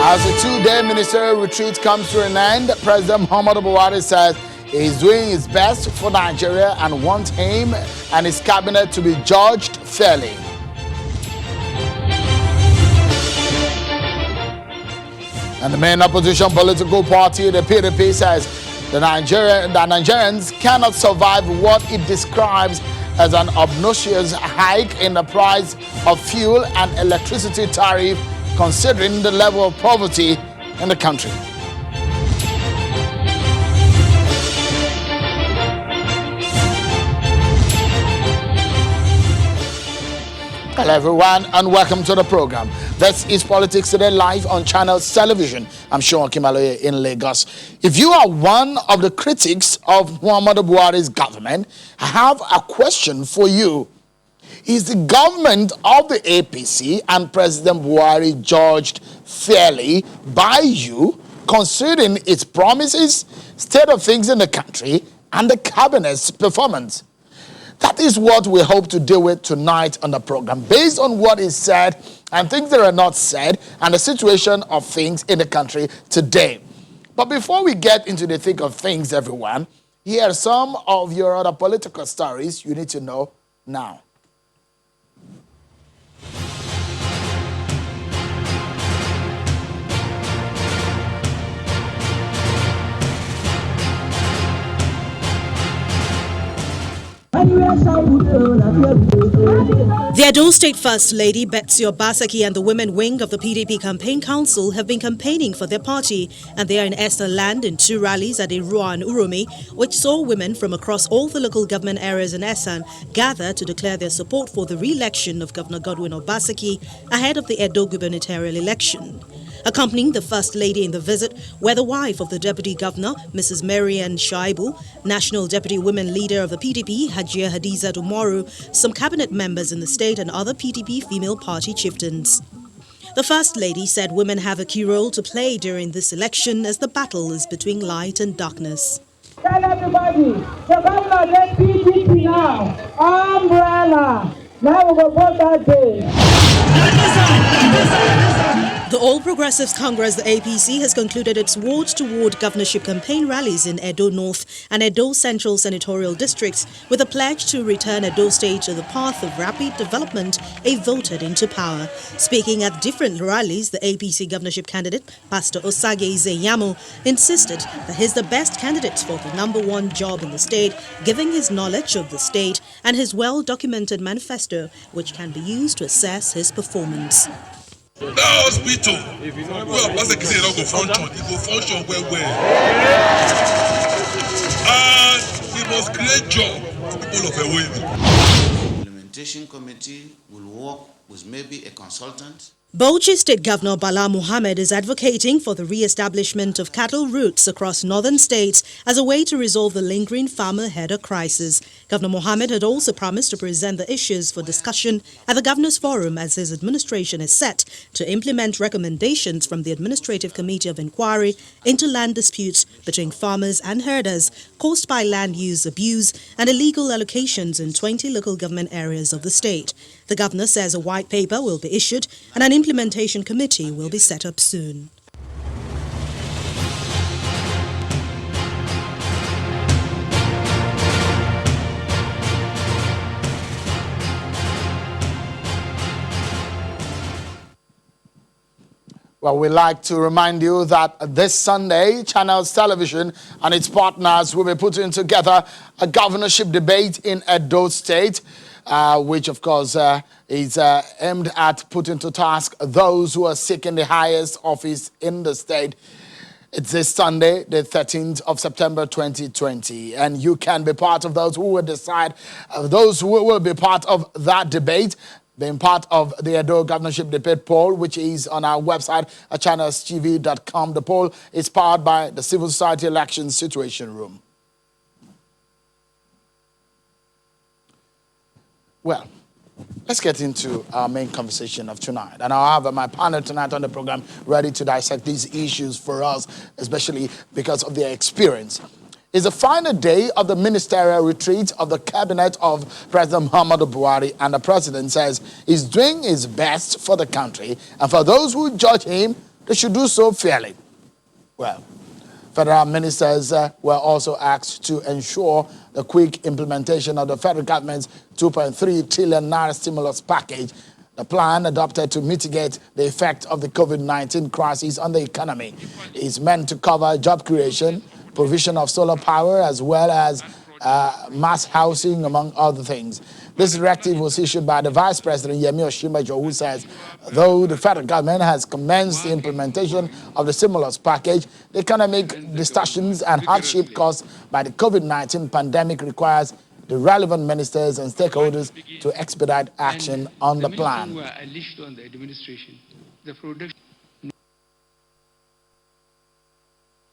As the two-day ministerial retreat comes to an end, President Muhammadu Buhari says he's doing his best for Nigeria and wants him and his cabinet to be judged fairly. And the main opposition political party, the PDP, says the Nigerians cannot survive what it describes as an obnoxious hike in the price of fuel and electricity tariff, considering the level of poverty in the country. Hello everyone and welcome to the program. This is Politics Today live on Channels Television. I'm Sean Kimaloye in Lagos. If you are one of the critics of Muhammadu Buhari's government, I have a question for you. Is the government of the APC and President Buhari judged fairly by you, considering its promises, state of things in the country, and the cabinet's performance? That is what we hope to deal with tonight on the program, based on what is said and things that are not said and the situation of things in the country today. But before we get into the thick of things, everyone, here are some of your other political stories you need to know now. The Edo State First Lady Betsy Obaseki and the Women Wing of the PDP Campaign Council have been campaigning for their party, and they are in Esther Land in two rallies at Irua and Uromi, which saw women from across all the local government areas in Esan gather to declare their support for the re-election of Governor Godwin Obaseki ahead of the Edo gubernatorial election. Accompanying the First Lady in the visit were the wife of the Deputy Governor, Mrs. Marian Shaibu, National Deputy Women Leader of the PDP, Hajia Hadiza Umaru, some cabinet members in the state and other PDP female party chieftains. The First Lady said women have a key role to play during this election as the battle is between light and darkness. Tell everybody, the governor gets PDP now, umbrella, now we will vote that day. The All Progressives Congress, the APC, has concluded its ward-to-ward governorship campaign rallies in Edo North and Edo Central senatorial districts with a pledge to return Edo State to the path of rapid development if voted into power. Speaking at different rallies, the APC governorship candidate, Pastor Osage Izeyamo, insisted that he's the best candidate for the #1 job in the state, giving his knowledge of the state and his well-documented manifesto, which can be used to assess his performance. That hospital, well, Pastor Kise don't go function, it will function well. And we must create job for people of Ewohimi. The implementation committee will work with maybe a consultant. Bauchi State Governor Bala Mohammed is advocating for the re-establishment of cattle routes across northern states as a way to resolve the lingering farmer header crisis. Governor Mohammed had also promised to present the issues for discussion at the Governor's Forum as his administration is set to implement recommendations from the Administrative Committee of Inquiry into land disputes between farmers and herders caused by land use abuse and illegal allocations in 20 local government areas of the state. The governor says a white paper will be issued and an implementation committee will be set up soon. Well, we'd like to remind you that this Sunday, Channels Television and its partners will be putting together a governorship debate in Edo State, which, of course, is aimed at putting to task those who are seeking the highest office in the state. It's this Sunday, the 13th of September 2020, and you can be part of those who will decide, those who will be part of that debate, being part of the Edo Governorship Debate poll, which is on our website at channelstv.com. The poll is powered by the Civil Society Elections Situation Room. Well, let's get into our main conversation of tonight. And I'll have my panel tonight on the program ready to dissect these issues for us, especially because of their experience. It's the final day of the ministerial retreat of the cabinet of President Muhammadu Buhari, and the president says he's doing his best for the country and for those who judge him they should do so fairly. Well, federal ministers were also asked to ensure the quick implementation of the federal government's 2.3 trillion naira stimulus package, the plan adopted to mitigate the effect of the COVID-19 crisis on the economy. Is meant to cover job creation, provision of solar power, as well as mass housing, among other things. This directive was issued by the Vice President, Yemi Osinbajo, who says, though the federal government has commenced the implementation of the stimulus package, the economic distortions and hardship caused by the COVID-19 pandemic requires the relevant ministers and stakeholders to expedite action on the plan. Were unleashed on the administration. The production.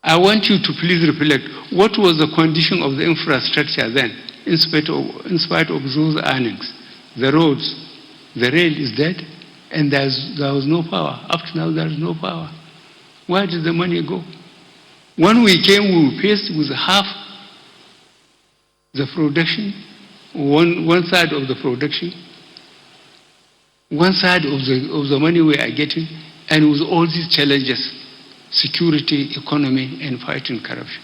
I want you to please reflect, what was the condition of the infrastructure then, in spite of those earnings? The roads, the rail is dead, and there was no power. Up to now, there is no power. Where did the money go? When we came, we were faced with half the production, one side of the production, one side of the money we are getting, and with all these challenges, security, economy, and fighting corruption.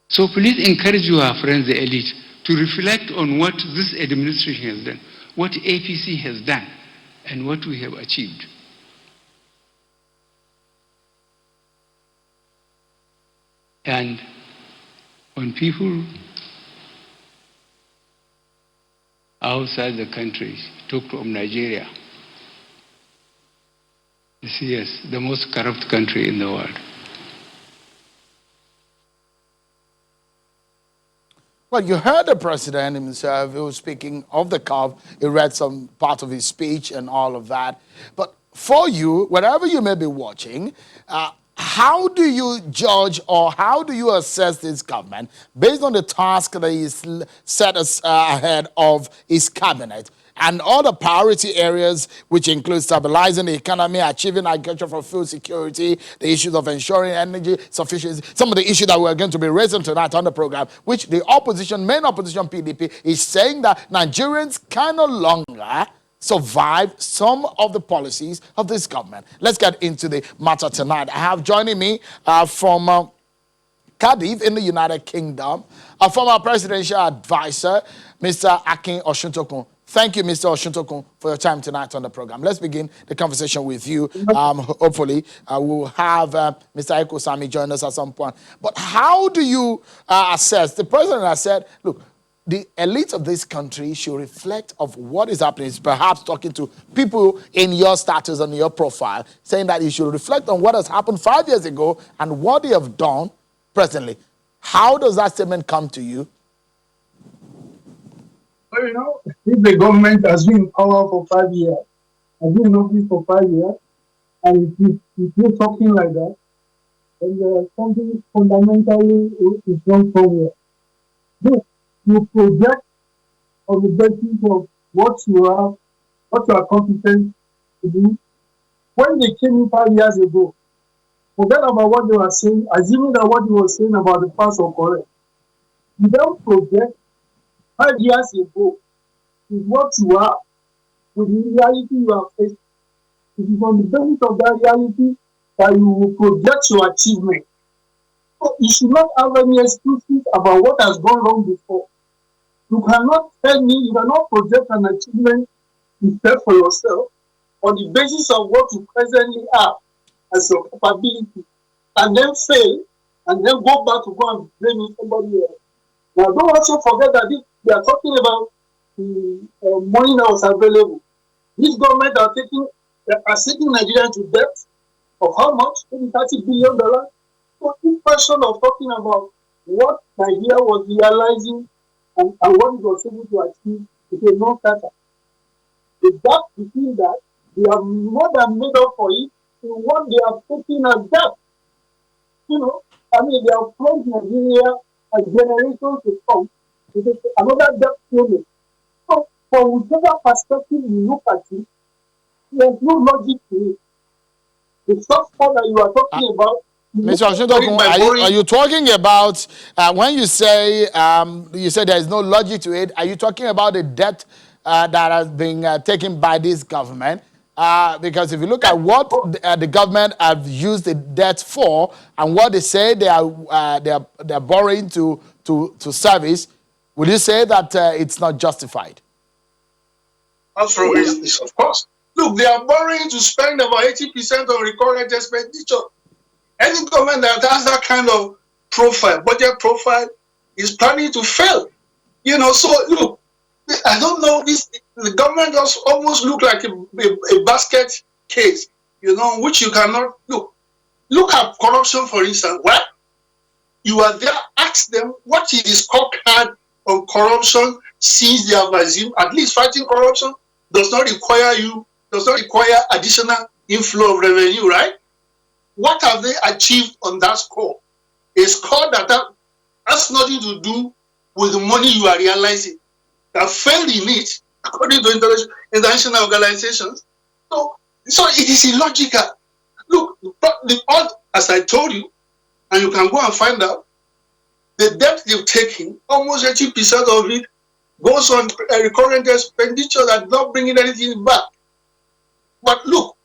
So please encourage your friends, the elite, to reflect on what this administration has done, what APC has done, and what we have achieved. And when people outside the country talk of Nigeria, you see, yes, the most corrupt country in the world. Well, you heard the president himself. He was speaking off the cuff. He read some part of his speech and all of that. But for you, wherever you may be watching, how do you judge or how do you assess this government based on the task that is set ahead of his cabinet and all the priority areas, which include stabilizing the economy, achieving agriculture for food security, the issues of ensuring energy sufficiency, some of the issues that we're going to be raising tonight on the program, which the opposition, main opposition PDP, is saying that Nigerians can no longer survive some of the policies of this government. Let's get into the matter tonight. I have joining me from Cardiff in the United Kingdom, a former presidential advisor, Mr. Akin Osuntokun. Thank you, Mr. Osuntokun, for your time tonight on the program. Let's begin the conversation with you. Hopefully, we'll have Mr. Eko Sami join us at some point. But how do you assess? The president has said, look, the elite of this country should reflect of what is happening. It's perhaps talking to people in your status and your profile, saying that you should reflect on what has happened 5 years ago and what they have done presently. How does that statement come to you? Well, you know, if the government has been in power for 5 years, has been in office for 5 years, and if you're talking like that, then there is something fundamentally is wrong somewhere. Look, you project on the basis of what you are competent to do. When they came in 5 years ago, forget about what they were saying, assuming that what they were saying about the past was correct. You don't project 5 years ago is what you are with the reality you are facing. It is on the basis of that reality that you will project your achievement. So you should not have any excuses about what has gone wrong before. You cannot tell me, you cannot project an achievement you set for yourself on the basis of what you presently have as your capability, and then fail, and then go back to go and blame somebody else. Now, don't also forget that we are talking about the money that was available. This government are taking Nigeria to debt of how much? Maybe $30 billion. So this question of talking about what Nigeria was realizing and what it was able to achieve is a non-starter. The gap between that, they have more than made up for it in what they have taken as debt. You know, I mean, they have plunged Nigeria as generations to come. It is another debt payment. So, from whichever perspective you look at it, there's no logic to it. The shortfall that you are talking about. Mr. Osuntokun, are you talking about when you say there is no logic to it? Are you talking about the debt that has been taken by this government? because if you look at what the government have used the debt for and what they say they are borrowing to service, would you say that it's not justified? Afro is of course. Look, they are borrowing to spend about 80% on recurrent expenditure. Any government that has that kind of profile, budget profile, is planning to fail. You know, so look, I don't know, the government does almost look like a basket case, you know, which you cannot look. Look at corruption, for instance. Well, you are there, ask them what is the scorecard on corruption since they have assumed at least fighting corruption does not require additional inflow of revenue, right? What have they achieved on that score? A score that has nothing to do with the money you are realizing. That failed in it, according to international organizations. So it is illogical. Look, as I told you, and you can go and find out, the debt they've taken, almost 80% of it goes on a recurrent expenditure that's not bringing anything back. But look,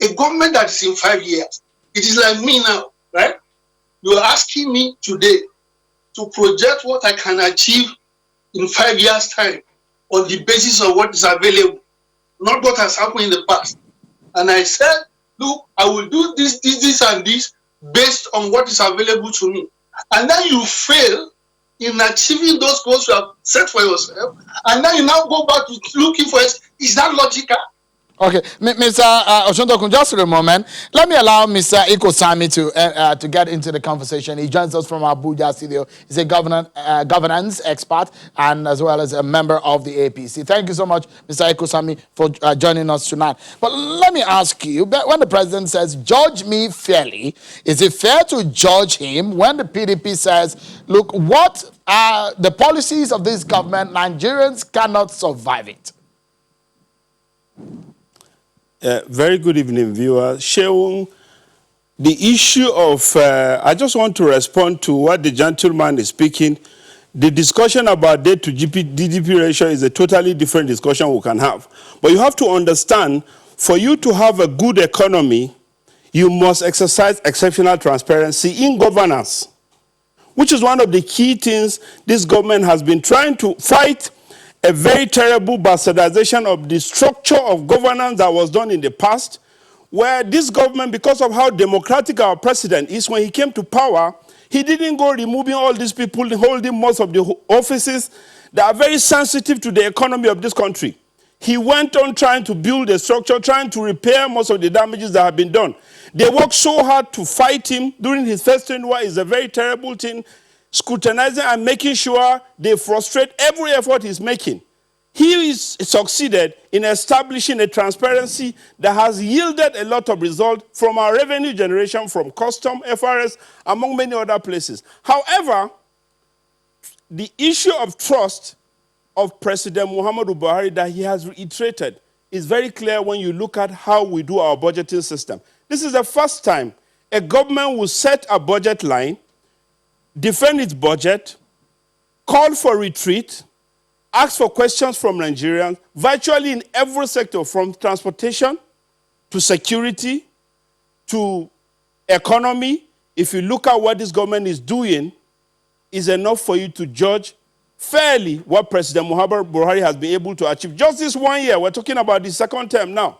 a government that's in 5 years, it is like me now, right? You are asking me today to project what I can achieve in 5 years' time on the basis of what is available, not what has happened in the past. And I said, look, I will do this, and this based on what is available to me. And then you fail in achieving those goals you have set for yourself, and then you now go back to looking for it. Is that logical? Okay, Mr. Osuntokun, just for a moment, let me allow Mr. Ikosami to get into the conversation. He joins us from Abuja studio. He's a governance expert and as well as a member of the APC. Thank you so much, Mr. Ikosami, for joining us tonight. But let me ask you, when the president says, judge me fairly, is it fair to judge him when the PDP says, look, what are the policies of this government, Nigerians cannot survive it? Very good evening, viewers. Sheung, the issue of, I just want to respond to what the gentleman is speaking. The discussion about debt to GDP ratio is a totally different discussion we can have. But you have to understand, for you to have a good economy, you must exercise exceptional transparency in governance, which is one of the key things this government has been trying to fight. A very terrible bastardization of the structure of governance that was done in the past, where this government, because of how democratic our president is, when he came to power, he didn't go removing all these people holding most of the offices that are very sensitive to the economy of this country. He went on trying to build a structure, trying to repair most of the damages that have been done. They worked so hard to fight him during his first tenure. Is a very terrible thing, scrutinizing and making sure they frustrate every effort he's making. He is succeeded in establishing a transparency that has yielded a lot of results from our revenue generation, from custom, FRS, among many other places. However, the issue of trust of President Muhammadu Buhari that he has reiterated is very clear when you look at how we do our budgeting system. This is the first time a government will set a budget line, defend its budget, call for retreat, ask for questions from Nigerians, virtually in every sector, from transportation to security to economy. If you look at what this government is doing, is enough for you to judge fairly what President Muhammadu Buhari has been able to achieve. Just this 1 year, we're talking about the second term now.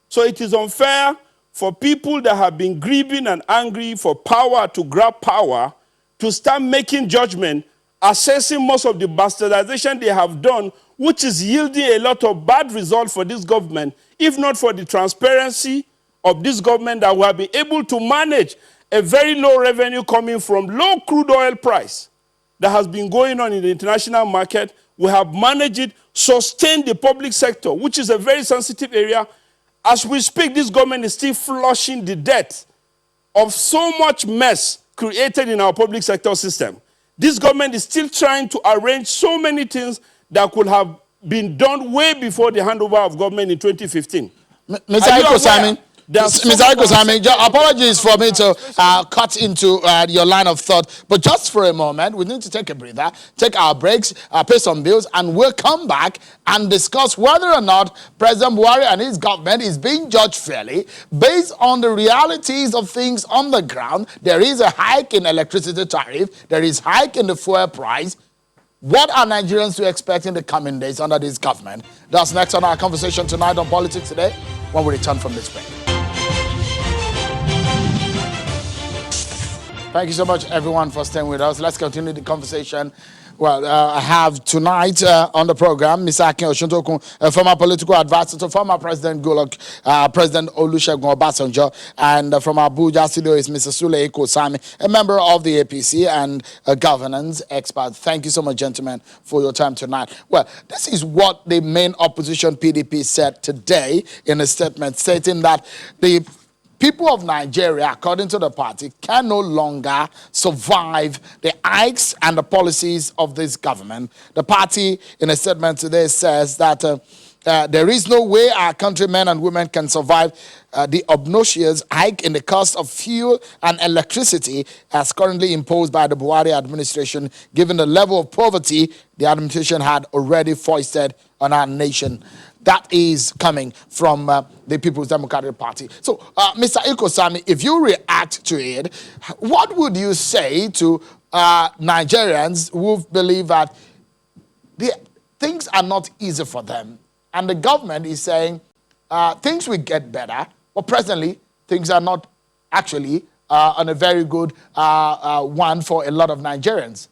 So it is unfair for people that have been grieving and angry for power to grab power to start making judgment, assessing most of the bastardization they have done, which is yielding a lot of bad results for this government, if not for the transparency of this government that we have been able to manage a very low revenue coming from low crude oil price that has been going on in the international market. We have managed it, sustained the public sector, which is a very sensitive area. As we speak, this government is still flushing the debt of so much mess created in our public sector system. This government is still trying to arrange so many things that could have been done way before the handover of government in 2015. Mr. Ikosami, Mr. Ekosami, apologies for me to cut into your line of thought, but just for a moment, we need to take a breather, take our breaks, pay some bills, and we'll come back and discuss whether or not President Buhari and his government is being judged fairly based on the realities of things on the ground. There is a hike in electricity tariff, there is hike in the fuel price. What are Nigerians to expect in the coming days under this government? That's next on our conversation tonight on Politics Today when we return from this break. Thank you so much, everyone, for staying with us. Let's continue the conversation. Well, I have tonight on the program Mr. Akin Osuntokun, a former political advisor to former President Goodluck, President Olusegun Obasanjo, and from Abuja studio is Mr. Sule Ekosami, a member of the APC and a governance expert. Thank you so much, gentlemen, for your time tonight. Well, this is what the main opposition PDP said today in a statement, stating that the people of Nigeria, according to the party, can no longer survive the hikes and the policies of this government. The party, in a statement today, says that there is no way our countrymen and women can survive the obnoxious hike in the cost of fuel and electricity as currently imposed by the Buhari administration, given the level of poverty the administration had already foisted on our nation. That is coming from the People's Democratic Party. So, Mr. Ekosami, if you react to it, what would you say to Nigerians who believe that things are not easy for them, and the government is saying things will get better, but presently things are not actually on a very good one for a lot of Nigerians?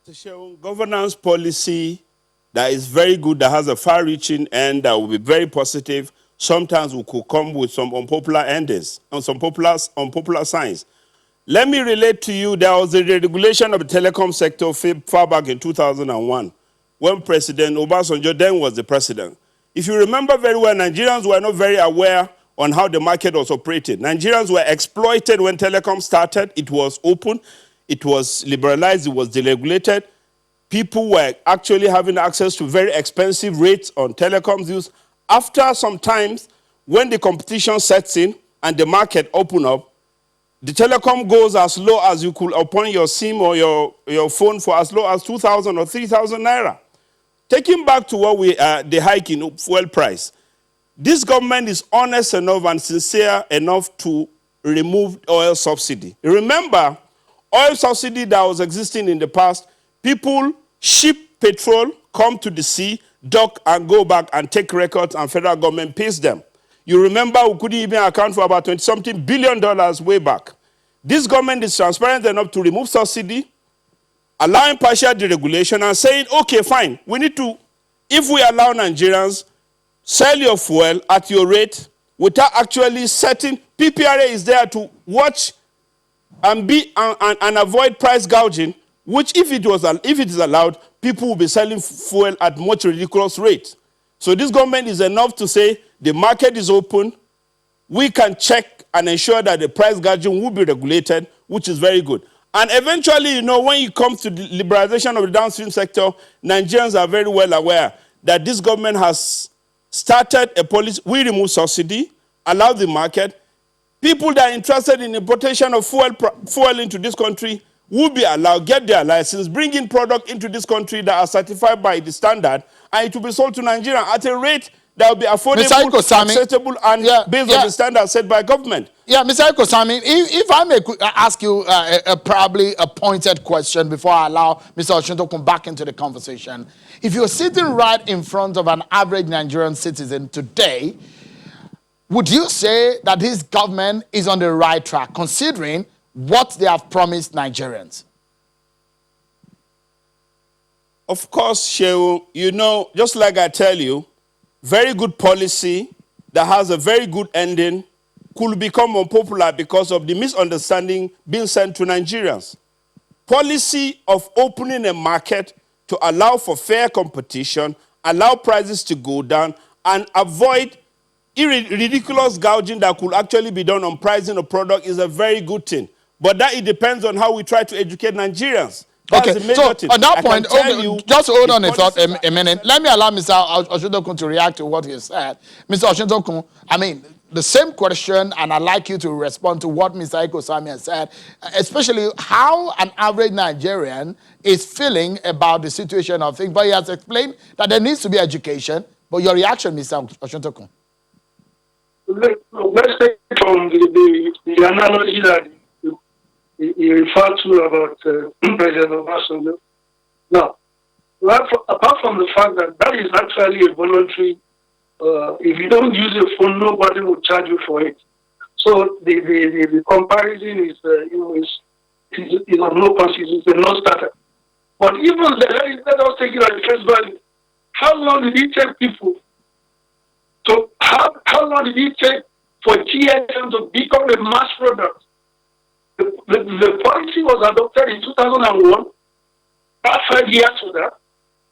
To show governance policy that is very good, that has a far-reaching end, that will be very positive. Sometimes we could come with some unpopular endings and some unpopular signs. Let me relate to you, there was a regulation of the telecom sector far back in 2001 when President Obasanjo then was the president. If you remember very well, Nigerians were not very aware on how the market was operating. Nigerians were exploited when telecom started. It was open, it was liberalized, it was deregulated. People were actually having access to very expensive rates on telecoms use. After some time, when the competition sets in and the market opens up, the telecom goes as low as you could upon your SIM or your phone for as low as 2,000 or 3,000 naira. Taking back to what the hike in fuel price, this government is honest enough and sincere enough to remove oil subsidy. Remember, oil subsidy that was existing in the past, people ship petrol, come to the sea, dock and go back and take records, and federal government pays them. You remember we couldn't even account for about $20-something billion way back. This government is transparent enough to remove subsidy, allowing partial deregulation and saying, okay, fine, we need to, if we allow Nigerians, sell your fuel at your rate without actually setting, PPRA is there to watch and avoid price gouging, which if it is allowed, people will be selling fuel at much ridiculous rates. So this government is enough to say the market is open, we can check and ensure that the price gouging will be regulated, which is very good. And eventually, you know, when it comes to the liberalization of the downstream sector, Nigerians are very well aware that this government has started a policy, we remove subsidy, allow the market. People that are interested in importation of fuel into this country will be allowed, get their license, bring in product into this country that are certified by the standard, and it will be sold to Nigeria at a rate that will be affordable, acceptable, and based on the standards set by government. Yeah, Mr. Ekosami, if I may ask you probably a pointed question before I allow Mr. Oshun to come back into the conversation. If you're sitting right in front of an average Nigerian citizen today, would you say that this government is on the right track, considering what they have promised Nigerians? Of course, Shehu, you know, just like I tell you, very good policy that has a very good ending could become unpopular because of the misunderstanding being sent to Nigerians. Policy of opening a market to allow for fair competition, allow prices to go down, and avoid ridiculous gouging that could actually be done on pricing of product is a very good thing. But that it depends on how we try to educate Nigerians. That's Okay, the major so thing. on that I can point, tell okay, you just hold the on a thought policies a minute. Let me allow Mr. Oshintokun to react to what he said. Mr. Oshintokun, I mean, the same question, and I'd like you to respond to what Mr. Ekosami has said, especially how an average Nigerian is feeling about the situation of things. But he has explained that there needs to be education. But your reaction, Mr. Oshintokun? Let's take from the analogy that you referred to about President Obasanjo. Now, apart from the fact that that is actually a voluntary, if you don't use a phone, nobody will charge you for it. So the comparison is of no consequence, it's a non-starter. But even let us take it at the face value. How long did it take people to how long did it take for GSM to become a mass product? The policy was adopted in 2001. About 5 years to that,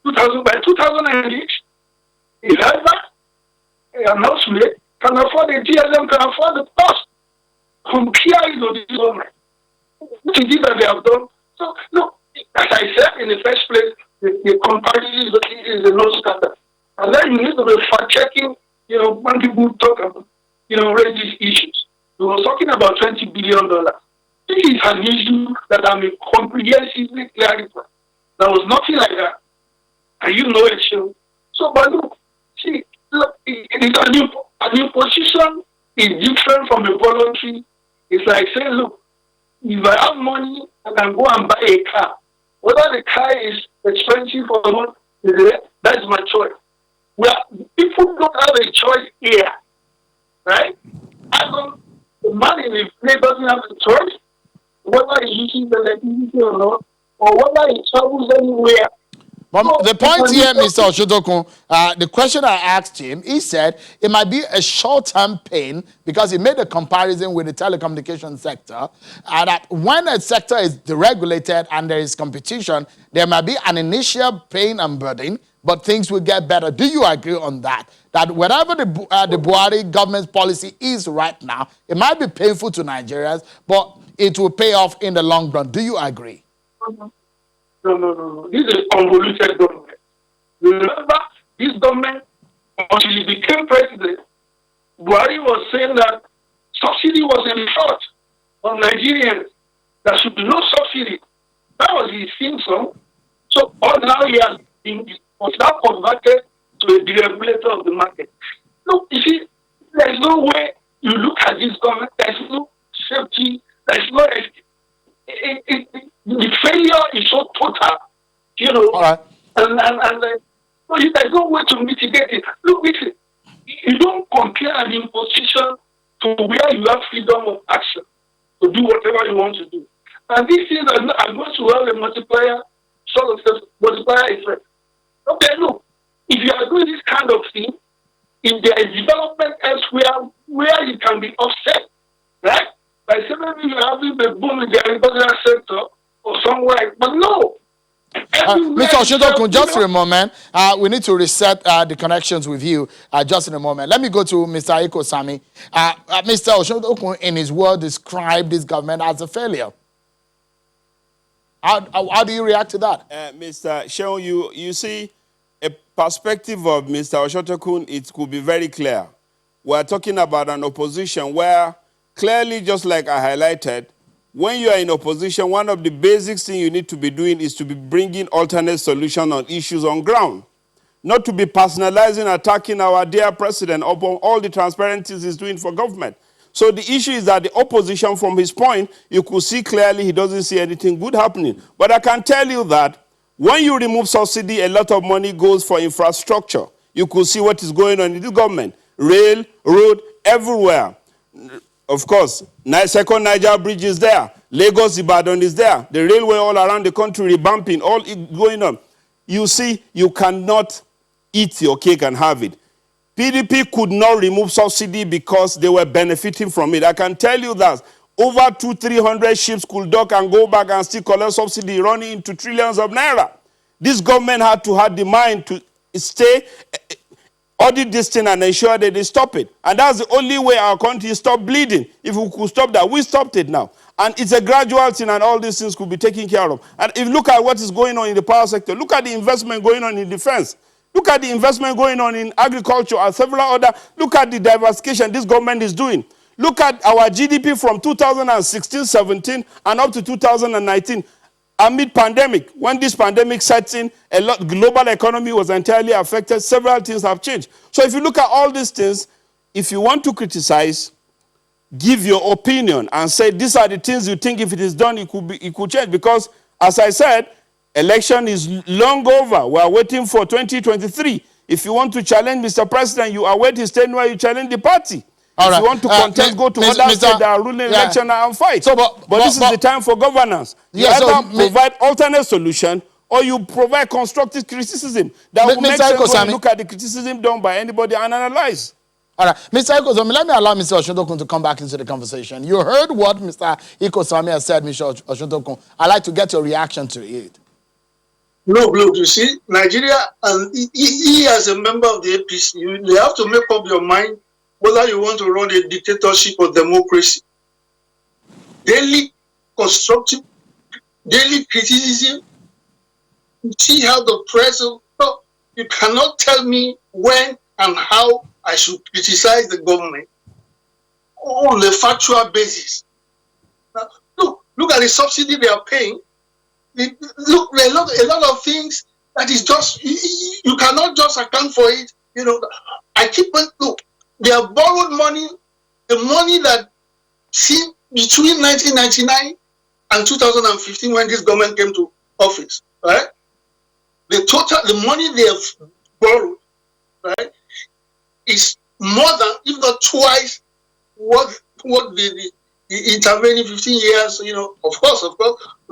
by 2008, whoever an housemate can afford the GSM, can afford the cost. Compare it to this government. What is it that they have done? So, look, as I said in the first place, the comparison is a non-starter. And then you need to be fact-checking, when people talk about, raise these issues. We were talking about $20 billion. This is an issue that I mean comprehensively clarified. There was nothing like that. And it, Shehu. So, but look, see, look, it is a new position is different from a voluntary. It's like saying, look, if I have money, I can go and buy a car. Whether the car is expensive or not, that's my choice. People don't have a choice here, right? The man in the place doesn't have a choice, whether he uses the electricity or not, or whether he travels anywhere. But the point here, Mr. Oshintokun, the question I asked him, he said it might be a short-term pain because he made a comparison with the telecommunication sector, and that when a sector is deregulated and there is competition, there might be an initial pain and burden, but things will get better. Do you agree on that? That whatever the Buhari government's policy is right now, it might be painful to Nigerians, but it will pay off in the long run. Do you agree? No. This is a convoluted government. Remember, this government, until he became president, Buhari was saying that subsidy was enforced on Nigerians. There should be no subsidy. That was his theme song. So now he was now converted to a deregulator of the market. Look, you see, there's no way you look at this government, there's no safety, there's no... the failure is so total, All right. and there's no way to mitigate it. Look, listen, you don't compare an imposition to where you have freedom of action to do whatever you want to do. And these things are going to have a multiplier effect. Okay, look, if you are doing this kind of thing, if there is development elsewhere where it can be offset, right? By saying maybe you're having a boom in the agricultural sector or somewhere, but no. Mr. Oshintokun, just for a moment, we need to reset the connections with you just in a moment. Let me go to Mr. Ekosami. Mr. Oshintokun, in his word, described this government as a failure. How do you react to that? Mr. Shehu, you see, a perspective of Mr. Oshintokun, it could be very clear. We're talking about an opposition where clearly, just like I highlighted, when you are in opposition, one of the basic things you need to be doing is to be bringing alternate solutions on issues on ground. Not to be personalizing, attacking our dear president upon all the transparencies he's doing for government. So the issue is that the opposition, from his point, you could see clearly he doesn't see anything good happening. But I can tell you that when you remove subsidy, a lot of money goes for infrastructure. You could see what is going on in the government. Rail, road, everywhere. Of course, second Niger Bridge is there. Lagos Ibadan is there. The railway all around the country revamping, all going on. You see, you cannot eat your cake and have it. PDP could not remove subsidy because they were benefiting from it. I can tell you that over 200-300 ships could dock and go back and still collect subsidy, running into trillions of naira. This government had to have the mind to stay, audit this thing and ensure that they stop it. And that's the only way our country stop bleeding. If we could stop that, we stopped it now. And it's a gradual thing, and all these things could be taken care of. And if you look at what is going on in the power sector, look at the investment going on in defense. Look at the investment going on in agriculture and several other. Look at the diversification this government is doing. Look at our GDP from 2016-17 and up to 2019 amid pandemic. When this pandemic sets in, global economy was entirely affected. Several things have changed. So if you look at all these things, if you want to criticize, give your opinion and say these are the things you think if it is done, it could change. Because as I said, election is long over. We are waiting for 2023. If you want to challenge Mr. President, you await his tenure, you challenge the party. If you want to contest, go to other states that are ruling election and fight. So, but this is the time for governance. You either provide alternate solution or you provide constructive criticism. That will make sense when you look at the criticism done by anybody and analyze. All right, Mr. Ikosami, let me allow Mr. Osuntokun to come back into the conversation. You heard what Mr. Ikosami has said, Mr. Osuntokun. I'd like to get your reaction to it. Look, you see, Nigeria, and he as a member of the APC, you have to make up your mind whether you want to run a dictatorship or democracy. Daily constructive, daily criticism, see how the press, no, you cannot tell me when and how I should criticize the government on a factual basis. Now, look at the subsidy they are paying. Look, a lot of things that is just, you cannot just account for it. You know, look, they have borrowed money, the money that, see, between 1999 and 2015 when this government came to office, right? The money they have borrowed, right, is more than, if not twice, what the intervening 15 years, you know, of course,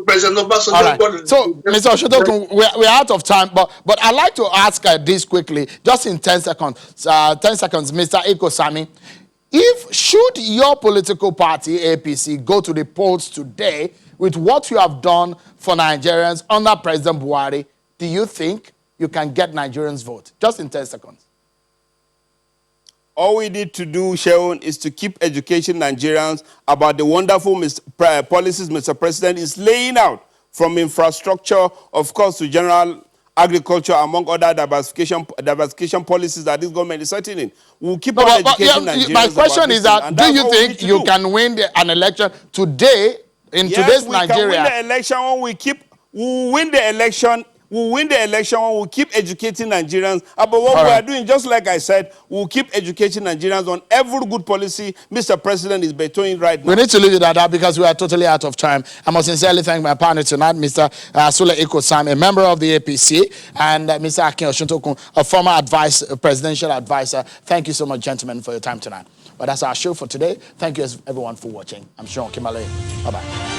President Obasanjo. Right. So, Mr. Osuntokun, we're out of time, but I'd like to ask this quickly, just in 10 seconds. 10 seconds, Mr. Ikosami. Should your political party, APC, go to the polls today with what you have done for Nigerians under President Buhari, do you think you can get Nigerians' vote? Just in 10 seconds. All we need to do, Sharon, is to keep educating Nigerians about the wonderful policies Mr. President is laying out, from infrastructure, of course, to general agriculture, among other diversification policies that this government is setting in. We'll keep on educating Nigerians. My question is that, do you think you can win an election today in today's Nigeria? Yes, we can win the election when we'll win the election. We'll win the election when we keep educating Nigerians about what we are doing. Just like I said, we'll keep educating Nigerians on every good policy Mr. President is bestowing right now. We need to leave it at that because we are totally out of time. I must sincerely thank my partner tonight, Mr. Sule Ikosami, a member of the APC, and Mr. Akin Osuntokun, a former presidential advisor. Thank you so much, gentlemen, for your time tonight. But that's our show for today. Thank you, everyone, for watching. I'm Sean Kimale. Bye-bye.